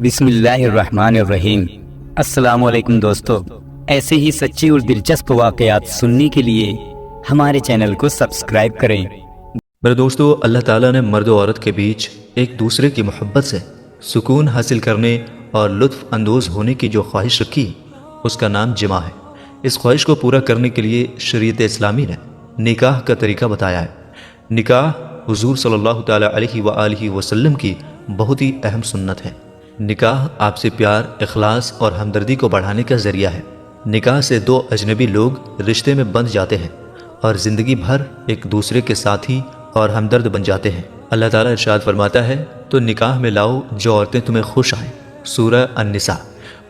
بسم اللہ الرحمن الرحیم۔ السلام علیکم دوستو، ایسے ہی سچی اور دلچسپ واقعات سننے کے لیے ہمارے چینل کو سبسکرائب کریں۔ میرے دوستو، اللہ تعالیٰ نے مرد و عورت کے بیچ ایک دوسرے کی محبت سے سکون حاصل کرنے اور لطف اندوز ہونے کی جو خواہش رکھی، اس کا نام جماع ہے۔ اس خواہش کو پورا کرنے کے لیے شریعت اسلامی نے نکاح کا طریقہ بتایا ہے۔ نکاح حضور صلی اللہ تعالیٰ علیہ وآلہ وسلم کی بہت ہی اہم سنت ہے۔ نکاح آپ سے پیار، اخلاص اور ہمدردی کو بڑھانے کا ذریعہ ہے۔ نکاح سے دو اجنبی لوگ رشتے میں بندھ جاتے ہیں اور زندگی بھر ایک دوسرے کے ساتھی اور ہمدرد بن جاتے ہیں۔ اللہ تعالیٰ ارشاد فرماتا ہے، تو نکاح میں لاؤ جو عورتیں تمہیں خوش آئیں، سورہ النساء۔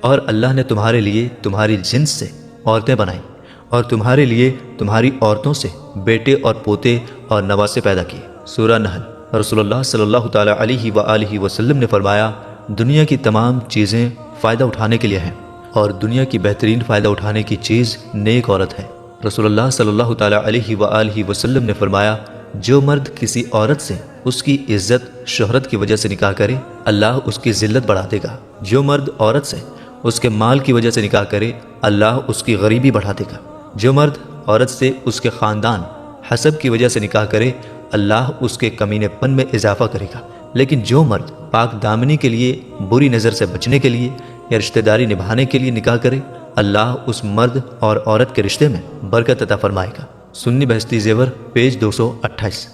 اور اللہ نے تمہارے لیے تمہاری جنس سے عورتیں بنائیں اور تمہارے لیے تمہاری عورتوں سے بیٹے اور پوتے اور نواسے پیدا کیے، سورہ نحل۔ رسول اللہ صلی اللہ تعالیٰ علیہ وآلہ وسلم نے فرمایا، دنیا کی تمام چیزیں فائدہ اٹھانے کے لیے ہیں اور دنیا کی بہترین فائدہ اٹھانے کی چیز نیک عورت ہے۔ رسول اللہ صلی اللہ تعالیٰ علیہ وآلہ وسلم نے فرمایا، جو مرد کسی عورت سے اس کی عزت شہرت کی وجہ سے نکاح کرے، اللہ اس کی ذلت بڑھا دے گا۔ جو مرد عورت سے اس کے مال کی وجہ سے نکاح کرے، اللہ اس کی غریبی بڑھا دے گا۔ جو مرد عورت سے اس کے خاندان حسب کی وجہ سے نکاح کرے، اللہ اس کے کمینے پن میں اضافہ کرے گا۔ لیکن جو مرد پاک دامنی کے لیے، بری نظر سے بچنے کے لیے یا رشتہ داری نبھانے کے لیے نکاح کرے، اللہ اس مرد اور عورت کے رشتے میں برکت عطا فرمائے گا۔ سنی بہشتی زیور، پیج 228۔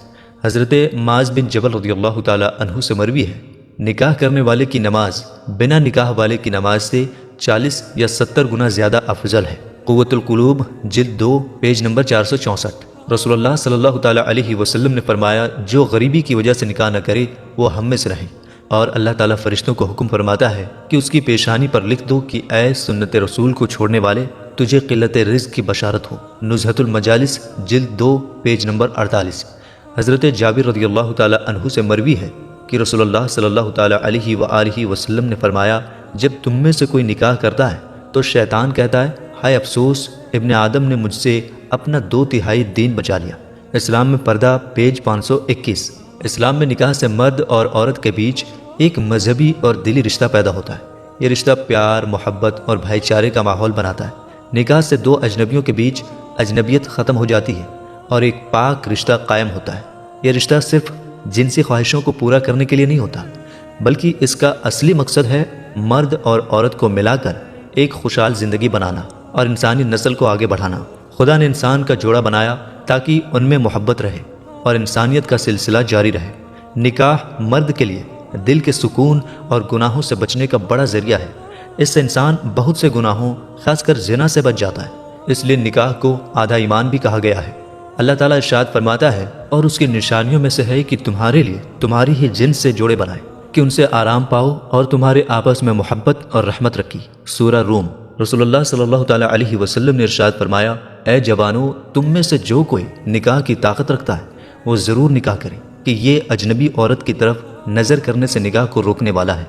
حضرت معاذ بن جبل رضی اللہ تعالیٰ عنہ سے مروی ہے، نکاح کرنے والے کی نماز بنا نکاح والے کی نماز سے 40 یا 70 گنا زیادہ افضل ہے۔ قوت القلوب، جلد 2، پیج نمبر 464۔ رسول اللہ صلی اللہ تعالیٰ علیہ وسلم نے فرمایا، جو غریبی کی وجہ سے نکاح نہ کرے وہ ہم میں سے رہیں۔ اور اللہ تعالیٰ فرشتوں کو حکم فرماتا ہے کہ اس کی پیشانی پر لکھ دو کہ اے سنت رسول کو چھوڑنے والے، تجھے قلت رزق کی بشارت ہو۔ نزہۃ المجالس، جلد 2، پیج نمبر 48۔ حضرت جابر رضی اللہ تعالیٰ عنہ سے مروی ہے کہ رسول اللہ صلی اللہ تعالیٰ علیہ وآلہ وسلم نے فرمایا، جب تم میں سے کوئی نکاح کرتا ہے تو شیطان کہتا ہے، ہائے افسوس، ابن آدم نے مجھ سے اپنا 2/3 دین بچا لیا۔ اسلام میں پردہ، پیج 521۔ اسلام میں نکاح سے مرد اور عورت کے بیچ ایک مذہبی اور دلی رشتہ پیدا ہوتا ہے۔ یہ رشتہ پیار، محبت اور بھائی چارے کا ماحول بناتا ہے۔ نکاح سے دو اجنبیوں کے بیچ اجنبیت ختم ہو جاتی ہے اور ایک پاک رشتہ قائم ہوتا ہے۔ یہ رشتہ صرف جنسی خواہشوں کو پورا کرنے کے لیے نہیں ہوتا، بلکہ اس کا اصلی مقصد ہے مرد اور عورت کو ملا کر ایک خوشحال زندگی بنانا اور انسانی نسل کو آگے بڑھانا۔ خدا نے انسان کا جوڑا بنایا تاکہ ان میں محبت رہے اور انسانیت کا سلسلہ جاری رہے۔ نکاح مرد کے لیے دل کے سکون اور گناہوں سے بچنے کا بڑا ذریعہ ہے۔ اس سے انسان بہت سے گناہوں، خاص کر زنا سے بچ جاتا ہے۔ اس لیے نکاح کو آدھا ایمان بھی کہا گیا ہے۔ اللہ تعالیٰ ارشاد فرماتا ہے، اور اس کی نشانیوں میں سے ہے کہ تمہارے لیے تمہاری ہی جنس سے جوڑے بنائے کہ ان سے آرام پاؤ اور تمہارے آپس میں محبت اور رحمت رکھی، سورہ روم۔ رسول اللہ صلی اللہ تعالیٰ علیہ وسلم نے ارشاد فرمایا، اے جوانو، تم میں سے جو کوئی نکاح کی طاقت رکھتا ہے وہ ضرور نکاح کرے، کہ یہ اجنبی عورت کی طرف نظر کرنے سے نکاح کو روکنے والا ہے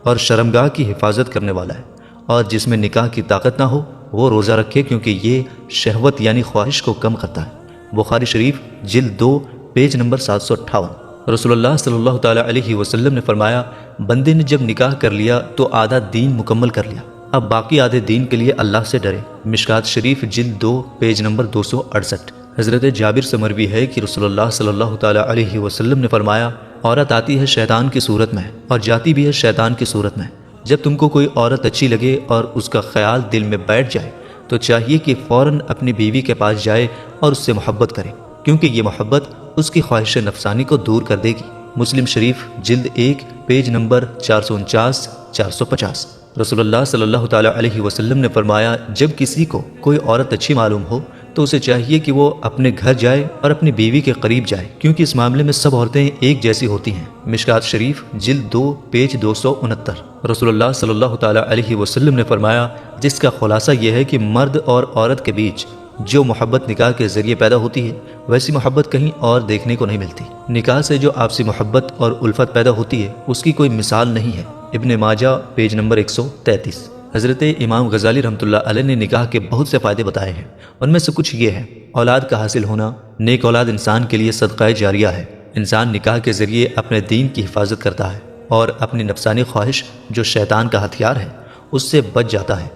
اور شرمگاہ کی حفاظت کرنے والا ہے۔ اور جس میں نکاح کی طاقت نہ ہو وہ روزہ رکھے، کیونکہ یہ شہوت یعنی خواہش کو کم کرتا ہے۔ بخاری شریف، جلد 2، پیج نمبر 758۔ رسول اللہ صلی اللہ تعالیٰ علیہ وسلم نے فرمایا، بندے نے جب نکاح کر لیا تو آدھا دین مکمل کر لیا، اب باقی آدھے دین کے لیے اللہ سے ڈرے۔ مشکات شریف، جلد 2، پیج نمبر 268۔ حضرت جابر سے مروی ہے کہ رسول اللہ صلی اللہ تعالیٰ علیہ وسلم نے فرمایا، عورت آتی ہے شیطان کی صورت میں اور جاتی بھی ہے شیطان کی صورت میں۔ جب تم کو کوئی عورت اچھی لگے اور اس کا خیال دل میں بیٹھ جائے تو چاہیے کہ فوراً اپنی بیوی کے پاس جائے اور اس سے محبت کرے، کیونکہ یہ محبت اس کی خواہش نفسانی کو دور کر دے گی۔ مسلم شریف، جلد 1، پیج نمبر 449 450۔ رسول اللہ صلی اللہ تعالیٰ علیہ وسلم نے فرمایا، جب کسی کو کوئی عورت اچھی معلوم ہو تو اسے چاہیے کہ وہ اپنے گھر جائے اور اپنی بیوی کے قریب جائے، کیونکہ اس معاملے میں سب عورتیں ایک جیسی ہوتی ہیں۔ مشکات شریف، جلد 2، پیج 269۔ رسول اللہ صلی اللہ تعالیٰ علیہ وسلم نے فرمایا، جس کا خلاصہ یہ ہے کہ مرد اور عورت کے بیچ جو محبت نکاح کے ذریعے پیدا ہوتی ہے، ویسی محبت کہیں اور دیکھنے کو نہیں ملتی۔ نکاح سے جو آپسی محبت اور الفت پیدا ہوتی ہے، اس کی کوئی مثال نہیں ہے۔ ابن ماجہ، پیج نمبر 133۔ حضرت امام غزالی رحمۃ اللہ علیہ نے نکاح کے بہت سے فائدے بتائے ہیں، ان میں سے کچھ یہ ہے: اولاد کا حاصل ہونا، نیک اولاد انسان کے لیے صدقہ جاریہ ہے، انسان نکاح کے ذریعے اپنے دین کی حفاظت کرتا ہے، اور اپنی نفسانی خواہش جو شیطان کا ہتھیار ہے اس سے بچ جاتا ہے۔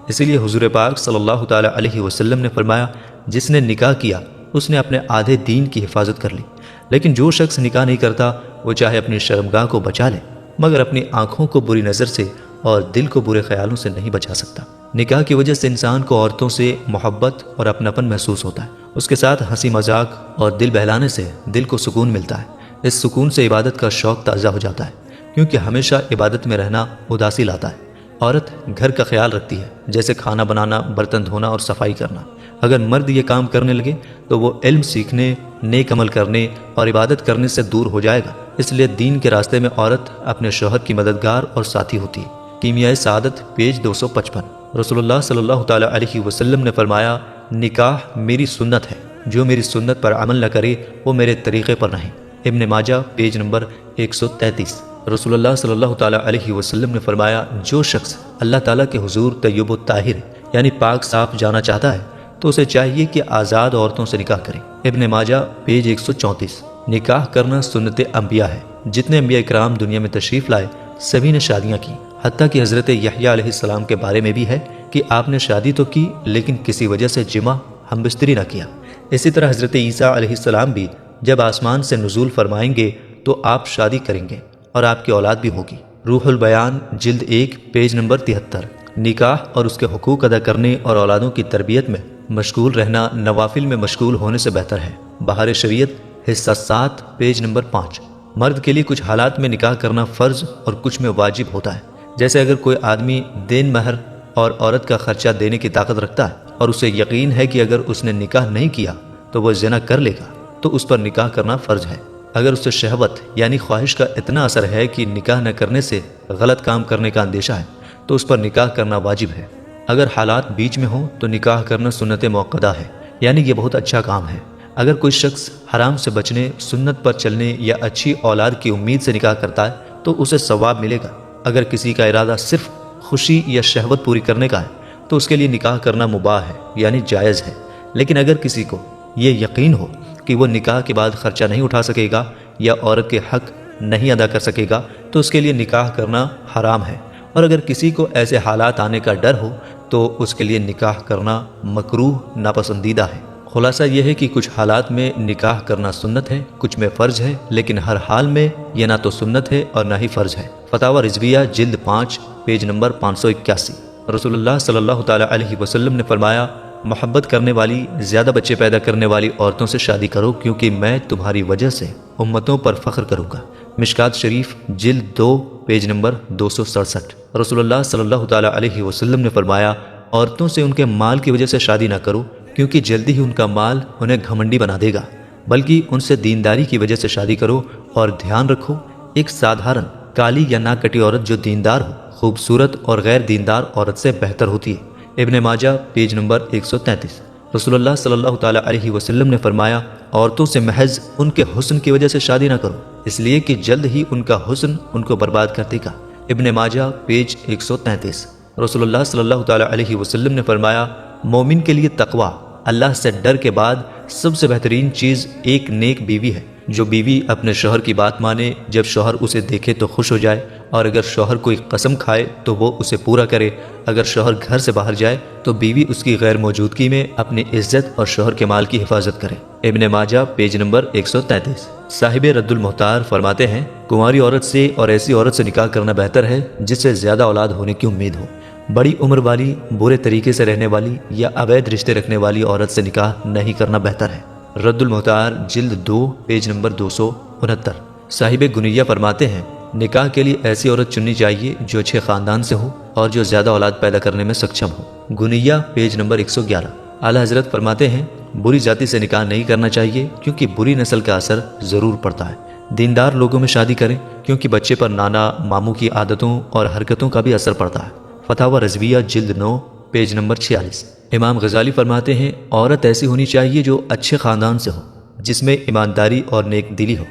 اسی لیے حضور پاک صلی اللہ تعالیٰ علیہ وسلم نے فرمایا، جس نے نکاح کیا اس نے اپنے آدھے دین کی حفاظت کر لی، لیکن جو شخص نکاح نہیں کرتا وہ چاہے اپنی شرمگاہ کو بچا لے مگر اپنی آنکھوں کو بری نظر سے اور دل کو برے خیالوں سے نہیں بچا سکتا۔ نکاح کی وجہ سے انسان کو عورتوں سے محبت اور اپناپن محسوس ہوتا ہے، اس کے ساتھ ہنسی مذاق اور دل بہلانے سے دل کو سکون ملتا ہے۔ اس سکون سے عبادت کا شوق تازہ ہو جاتا ہے، کیونکہ ہمیشہ عبادت میں رہنا اداسی لاتا ہے۔ عورت گھر کا خیال رکھتی ہے، جیسے کھانا بنانا، برتن دھونا اور صفائی کرنا۔ اگر مرد یہ کام کرنے لگے تو وہ علم سیکھنے، نیک عمل کرنے اور عبادت کرنے سے دور ہو جائے گا۔ اس لیے دین کے راستے میں عورت اپنے شوہر کی مددگار اور ساتھی ہوتی ہے۔ کیمیائے سعادت پیج 255۔ رسول اللہ صلی اللہ تعالیٰ علیہ وسلم نے فرمایا، نکاح میری سنت ہے، جو میری سنت پر عمل نہ کرے وہ میرے طریقے پر نہیں۔ ابن ماجہ پیج نمبر 133۔ رسول اللہ صلی اللہ تعالیٰ علیہ وسلم نے فرمایا، جو شخص اللہ تعالیٰ کے حضور طیب و طاہر یعنی پاک صاف جانا چاہتا ہے تو اسے چاہیے کہ آزاد عورتوں سے نکاح کرے۔ ابن ماجہ پیج 134۔ نکاح کرنا سنت انبیاء ہے۔ جتنے انبیاء اکرام دنیا میں تشریف لائے سبھی نے شادیاں کی، حتیٰ کہ حضرت یحییٰ علیہ السلام کے بارے میں بھی ہے کہ آپ نے شادی تو کی لیکن کسی وجہ سے جمع ہم بستری نہ کیا۔ اسی طرح حضرت عیسیٰ علیہ السلام بھی جب آسمان سے نزول فرمائیں گے تو آپ شادی کریں گے اور آپ کی اولاد بھی ہوگی۔ روح البیان جلد 1 پیج نمبر 73۔ نکاح اور اس کے حقوق ادا کرنے اور اولادوں کی تربیت میں مشغول رہنا نوافل میں مشغول ہونے سے بہتر ہے۔ بہار شریعت حصہ 7 پیج نمبر 5۔ مرد کے لیے کچھ حالات میں نکاح کرنا فرض اور کچھ میں واجب ہوتا ہے، جیسے اگر کوئی آدمی دین مہر اور عورت کا خرچہ دینے کی طاقت رکھتا ہے اور اسے یقین ہے کہ اگر اس نے نکاح نہیں کیا تو وہ زنا کر لے گا تو اس پر نکاح کرنا فرض ہے۔ اگر اسے شہوت یعنی خواہش کا اتنا اثر ہے کہ نکاح نہ کرنے سے غلط کام کرنے کا اندیشہ ہے تو اس پر نکاح کرنا واجب ہے۔ اگر حالات بیچ میں ہوں تو نکاح کرنا سنت موقدہ ہے، یعنی یہ بہت اچھا کام ہے۔ اگر کوئی شخص حرام سے بچنے، سنت پر چلنے یا اچھی اولاد کی امید سے نکاح کرتا ہے تو اسے ثواب ملے گا۔ اگر کسی کا ارادہ صرف خوشی یا شہوت پوری کرنے کا ہے تو اس کے لیے نکاح کرنا مباح ہے، یعنی جائز ہے۔ لیکن اگر کسی کو یہ یقین ہو کہ وہ نکاح کے بعد خرچہ نہیں اٹھا سکے گا یا عورت کے حق نہیں ادا کر سکے گا تو اس کے لیے نکاح کرنا حرام ہے۔ اور اگر کسی کو ایسے حالات آنے کا ڈر ہو تو اس کے لیے نکاح کرنا مکروہ، ناپسندیدہ ہے۔ خلاصہ یہ ہے کہ کچھ حالات میں نکاح کرنا سنت ہے، کچھ میں فرض ہے، لیکن ہر حال میں یہ نہ تو سنت ہے اور نہ ہی فرض ہے۔ فتاوی رضویہ جلد 5 پیج نمبر 581۔ رسول اللہ صلی اللہ تعالیٰ علیہ وسلم نے فرمایا، محبت کرنے والی، زیادہ بچے پیدا کرنے والی عورتوں سے شادی کرو کیونکہ میں تمہاری وجہ سے امتوں پر فخر کروں گا۔ مشکات شریف جلد 2 پیج نمبر 267۔ رسول اللہ صلی اللہ تعالیٰ علیہ وسلم نے فرمایا، عورتوں سے ان کے مال کی وجہ سے شادی نہ کرو کیونکہ جلدی ہی ان کا مال انہیں گھمنڈی بنا دے گا، بلکہ ان سے دینداری کی وجہ سے شادی کرو۔ اور دھیان رکھو، ایک سادھارن کالی یا ناک کٹی عورت جو دیندار ہو خوبصورت اور غیر دیندار عورت سے بہتر ہوتی ہے۔ ابن ماجہ پیج نمبر 133۔ رسول اللہ صلی اللہ تعالیٰ علیہ وسلم نے فرمایا، عورتوں سے محض ان کے حسن کی وجہ سے شادی نہ کرو، اس لیے کہ جلد ہی ان کا حسن ان کو برباد کر دے گا۔ ابن ماجہ پیج 133۔ رسول اللہ صلی اللہ تعالیٰ علیہ وسلم نے فرمایا، مومن کے لیے تقوی، اللہ سے ڈر کے بعد سب سے بہترین چیز ایک نیک بیوی ہے، جو بیوی اپنے شوہر کی بات مانے، جب شوہر اسے دیکھے تو خوش ہو جائے، اور اگر شوہر کوئی قسم کھائے تو وہ اسے پورا کرے۔ اگر شوہر گھر سے باہر جائے تو بیوی اس کی غیر موجودگی میں اپنی عزت اور شوہر کے مال کی حفاظت کرے۔ ابن ماجہ پیج نمبر 133۔ صاحب رد المحتار فرماتے ہیں، کنواری عورت سے اور ایسی عورت سے نکاح کرنا بہتر ہے جس سے زیادہ اولاد ہونے کی امید ہو۔ بڑی عمر والی، برے طریقے سے رہنے والی یا اویدھ رشتے رکھنے والی عورت سے نکاح نہیں کرنا بہتر ہے۔ رد المحتار جلد 2 پیج نمبر 269۔ صاحب گنیہ فرماتے ہیں، نکاح کے لیے ایسی عورت چننی چاہیے جو اچھے خاندان سے ہو اور جو زیادہ اولاد پیدا کرنے میں سکچم ہو۔ گنیہ پیج نمبر 111۔ اعلیٰ حضرت فرماتے ہیں، بری ذاتی سے نکاح نہیں کرنا چاہیے کیونکہ بری نسل کا اثر ضرور پڑتا ہے۔ دیندار لوگوں میں شادی کریں کیونکہ بچے پر نانا ماموں کی عادتوں اور حرکتوں کا بھی اثر پڑتا ہے۔ فتاوی رضویہ جلد 9 پیج نمبر 46۔ امام غزالی فرماتے ہیں، عورت ایسی ہونی چاہیے جو اچھے خاندان سے ہو، جس میں ایمانداری اور نیک دلی ہو،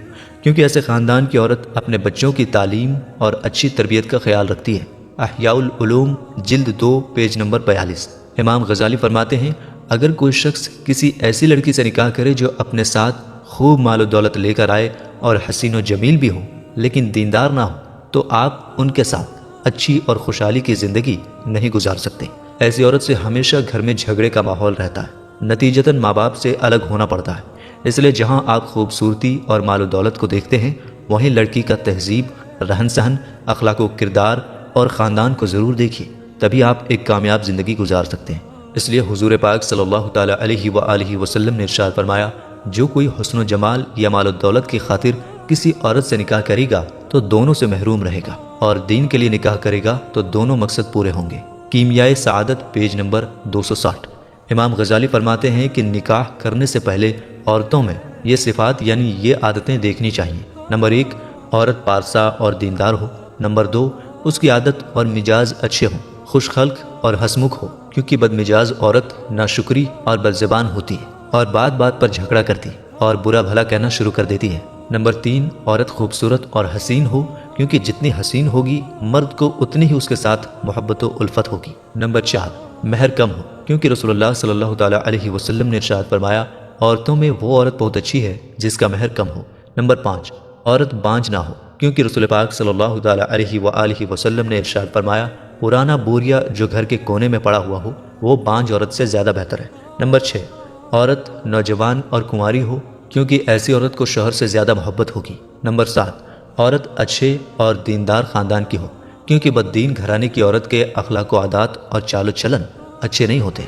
کیونکہ ایسے خاندان کی عورت اپنے بچوں کی تعلیم اور اچھی تربیت کا خیال رکھتی ہے۔ احیاء العلوم جلد 2 پیج نمبر 42۔ امام غزالی فرماتے ہیں، اگر کوئی شخص کسی ایسی لڑکی سے نکاح کرے جو اپنے ساتھ خوب مال و دولت لے کر آئے اور حسین و جمیل بھی ہو لیکن دیندار نہ ہو تو آپ ان کے ساتھ اچھی اور خوشحالی کی زندگی نہیں گزار سکتے۔ ایسی عورت سے ہمیشہ گھر میں جھگڑے کا ماحول رہتا ہے، نتیجتاً ماں باپ سے الگ ہونا پڑتا ہے۔ اس لیے جہاں آپ خوبصورتی اور مال و دولت کو دیکھتے ہیں، وہیں لڑکی کا تہذیب، رہن سہن، اخلاق و کردار اور خاندان کو ضرور دیکھیے، تبھی آپ ایک کامیاب زندگی گزار سکتے ہیں۔ اس لیے حضور پاک صلی اللہ تعالیٰ علیہ وآلہ وسلم نے ارشاد فرمایا، جو کوئی حسن و جمال یا مال و دولت کی خاطر کسی عورت سے نکاح کرے گا تو دونوں سے محروم رہے گا، اور دین کے لیے نکاح کرے گا تو دونوں مقصد پورے ہوں گے۔ کیمیائے سعادت پیج نمبر 260۔ امام غزالی فرماتے ہیں کہ نکاح کرنے سے پہلے عورتوں میں یہ صفات یعنی یہ عادتیں دیکھنی چاہیے۔ نمبر 1، عورت پارسا اور دیندار ہو۔ نمبر 2، اس کی عادت اور مزاج اچھے ہوں، خوش خلق اور ہنسمکھ ہو، کیونکہ بدمزاج عورت ناشکری اور بدزبان ہوتی ہے اور بات بات پر جھگڑا کرتی اور برا بھلا کہنا شروع کر دیتی ہے۔ نمبر 3، عورت خوبصورت اور حسین ہو، کیونکہ جتنی حسین ہوگی مرد کو اتنی ہی اس کے ساتھ محبت و الفت ہوگی۔ نمبر 4، مہر کم ہو، کیونکہ رسول اللہ صلی اللہ تعالیٰ علیہ وسلم نے ارشاد فرمایا، عورتوں میں وہ عورت بہت اچھی ہے جس کا مہر کم ہو۔ نمبر 5، عورت بانجھ نہ ہو، کیونکہ رسول پاک صلی اللہ تعالیٰ علیہ وآلہ وسلم نے ارشاد فرمایا، پرانا بوریا جو گھر کے کونے میں پڑا ہوا ہو وہ بانجھ عورت سے زیادہ بہتر ہے۔ نمبر 6، عورت نوجوان اور کنواری ہو، کیونکہ ایسی عورت کو شوہر سے زیادہ محبت ہوگی۔ نمبر 7، عورت اچھے اور دیندار خاندان کی ہو، کیونکہ بددین گھرانے کی عورت کے اخلاق و عادات اور چال و چلن اچھے نہیں ہوتے۔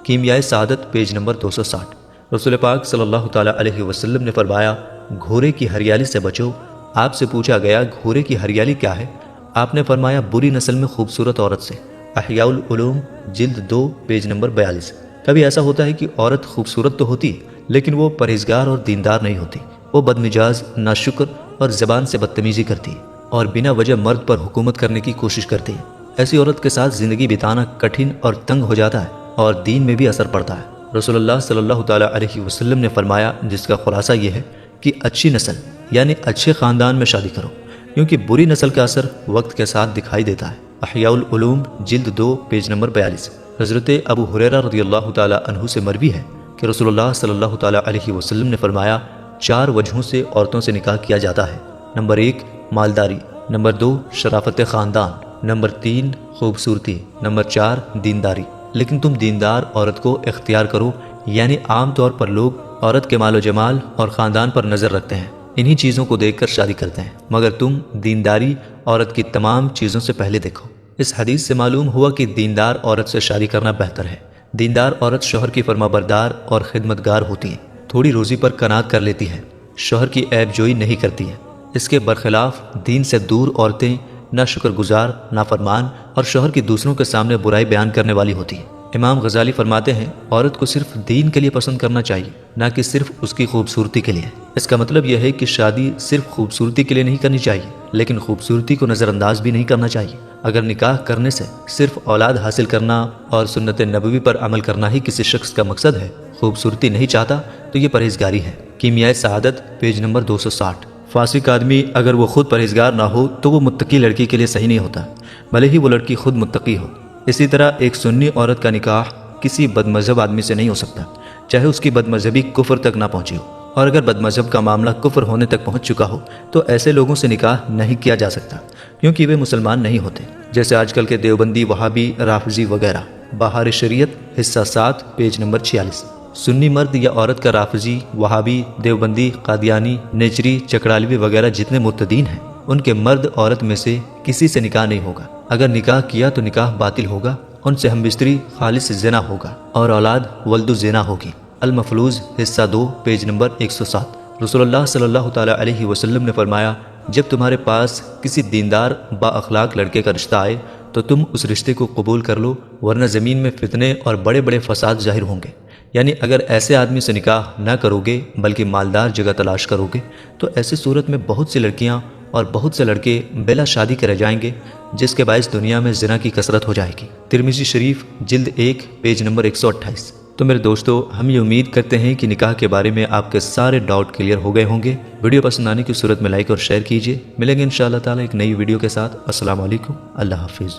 کیمیائے سعادت پیج نمبر 260۔ رسول پاک صلی اللہ تعالیٰ علیہ وسلم نے فرمایا، گھوڑے کی ہریالی سے بچو۔ آپ سے پوچھا گیا، گھوڑے کی ہریالی کیا ہے؟ آپ نے فرمایا، بری نسل میں خوبصورت عورت سے۔ احیاء العلوم جلد 2 پیج نمبر 42۔ کبھی ایسا ہوتا ہے کہ عورت خوبصورت تو ہوتی ہے لیکن وہ پرہیزگار اور دیندار نہیں ہوتی، وہ بدمزاج، ناشکر اور زبان سے بدتمیزی کرتی ہے اور بنا وجہ مرد پر حکومت کرنے کی کوشش کرتی ہے۔ ایسی عورت کے ساتھ زندگی بتانا کٹھن اور تنگ ہو جاتا ہے اور دین میں بھی اثر پڑتا ہے۔ رسول اللہ صلی اللہ تعالیٰ علیہ وسلم نے فرمایا، جس کا خلاصہ یہ ہے کہ اچھی نسل یعنی اچھے خاندان میں شادی کرو، کیونکہ بری نسل کا اثر وقت کے ساتھ دکھائی دیتا ہے۔ احیاء العلوم جلد 2 پیج نمبر 42۔ حضرت ابو ہریرہ رضی اللہ تعالیٰ عنہ سے مروی ہے کہ رسول اللہ صلی اللہ تعالیٰ علیہ وسلم نے فرمایا، 4 وجہوں سے عورتوں سے نکاح کیا جاتا ہے۔ نمبر 1، مالداری۔ نمبر 2، شرافت خاندان۔ نمبر 3، خوبصورتی۔ نمبر 4، دینداری۔ لیکن تم دیندار عورت کو اختیار کرو، یعنی عام طور پر لوگ عورت کے مال و جمال اور خاندان پر نظر رکھتے ہیں، انہی چیزوں کو دیکھ کر شادی کرتے ہیں، مگر تم دینداری عورت کی تمام چیزوں سے پہلے دیکھو۔ اس حدیث سے معلوم ہوا کہ دیندار عورت سے شادی کرنا بہتر ہے۔ دیندار عورت شوہر کی فرما بردار اور خدمتگار ہوتی ہے، تھوڑی روزی پر قناعت کر لیتی ہے، شوہر کی عیب جوئی نہیں کرتی ہے۔ اس کے برخلاف دین سے دور عورتیں نہ شکر گزار، نافرمان اور شوہر کی دوسروں کے سامنے برائی بیان کرنے والی ہوتی ہیں۔ امام غزالی فرماتے ہیں، عورت کو صرف دین کے لیے پسند کرنا چاہیے، نہ کہ صرف اس کی خوبصورتی کے لیے۔ اس کا مطلب یہ ہے کہ شادی صرف خوبصورتی کے لیے نہیں کرنی چاہیے، لیکن خوبصورتی کو نظر انداز بھی نہیں کرنا چاہیے۔ اگر نکاح کرنے سے صرف اولاد حاصل کرنا اور سنت نبوی پر عمل کرنا ہی کسی شخص کا مقصد ہے، خوبصورتی نہیں چاہتا، تو یہ پرہیزگاری ہے۔ کیمیائے سعادت پیج نمبر 260۔ فاسق آدمی اگر وہ خود پرہیزگار نہ ہو تو وہ متقی لڑکی کے لیے صحیح نہیں ہوتا، بھلے ہی وہ لڑکی خود متقی ہو۔ اسی طرح ایک سنی عورت کا نکاح کسی بد مذہب آدمی سے نہیں ہو سکتا، چاہے اس کی بد مذہبی کفر تک نہ پہنچی ہو، اور اگر بد مذہب کا معاملہ کفر ہونے تک پہنچ چکا ہو تو ایسے لوگوں سے نکاح نہیں کیا جا سکتا، کیونکہ وہ مسلمان نہیں ہوتے، جیسے آج کل کے دیوبندی، وہابی، رافضی وغیرہ۔ بہار شریعت حصہ 7 پیج نمبر 46۔ سنی مرد یا عورت کا رافضی، وہابی، دیوبندی، قادیانی، نیچری، چکڑالوی وغیرہ جتنے مرتدین ہیں، ان کے مرد عورت میں سے کسی سے نکاح نہیں ہوگا۔ اگر نکاح کیا تو نکاح باطل ہوگا، ان سے ہم بستری خالص زنا ہوگا اور اولاد ولد الزنا ہوگی۔ المفلوج حصہ 2 پیج نمبر 107۔ رسول اللہ صلی اللہ تعالیٰ علیہ وسلم نے فرمایا، جب تمہارے پاس کسی دیندار با اخلاق لڑکے کا رشتہ آئے تو تم اس رشتے کو قبول کر لو، ورنہ زمین میں فتنے اور بڑے بڑے فساد ظاہر ہوں گے۔ یعنی اگر ایسے آدمی سے نکاح نہ کرو گے بلکہ مالدار جگہ تلاش کرو گے تو ایسی صورت میں بہت سی لڑکیاں اور بہت سے لڑکے بلا شادی کے رہ جائیں گے، جس کے باعث دنیا میں زنا کی کثرت ہو جائے گی۔ ترمذی شریف جلد 1 پیج نمبر 128۔ تو میرے دوستو، ہم یہ امید کرتے ہیں کہ نکاح کے بارے میں آپ کے سارے ڈاؤٹ کلیئر ہو گئے ہوں گے۔ ویڈیو پسند آنے کی صورت میں لائک اور شیئر کیجیے۔ ملیں گے انشاءاللہ تعالی ایک نئی ویڈیو کے ساتھ۔ السلام علیکم، اللہ حافظ۔